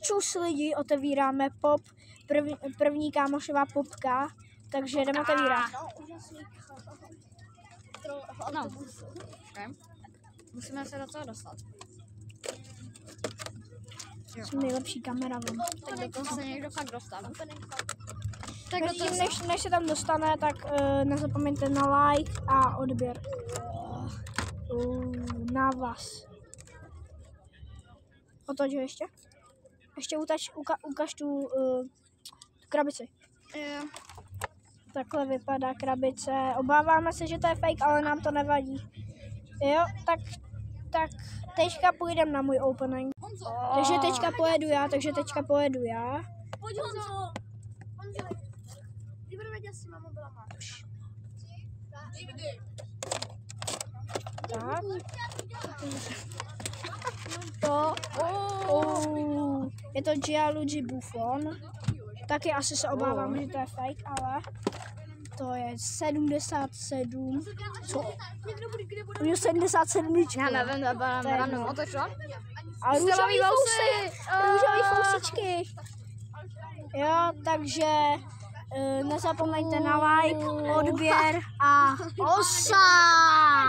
Čus lidi, otevíráme pop, první kámošová popka, takže jdeme otevírat. No. Okay. Musíme se do toho dostat. Jsem nejlepší kameraman. Tak do toho se někdo fakt dostane. Tak Než se tam dostane, tak nezapomeňte na like a odběr. Na vás. Otoč ho ještě. Ještě ukaž tu krabici. Takhle vypadá krabice. Obáváme se, že to je fake, ale nám to nevadí. Jo, tak teďka půjdem na můj opening. Takže teďka pojedu já. Pojď Honzo. Ty budu vědět, jestli mám mobil máš. Tak. Je to Gianluigi Buffon. Taky asi se obávám, že to je fake, ale to je 77. Co? To je 77. Já nevím, to byla random, otoč to. A růžový fousíčky. Jo, takže nezapomeňte na like, odběr a osa!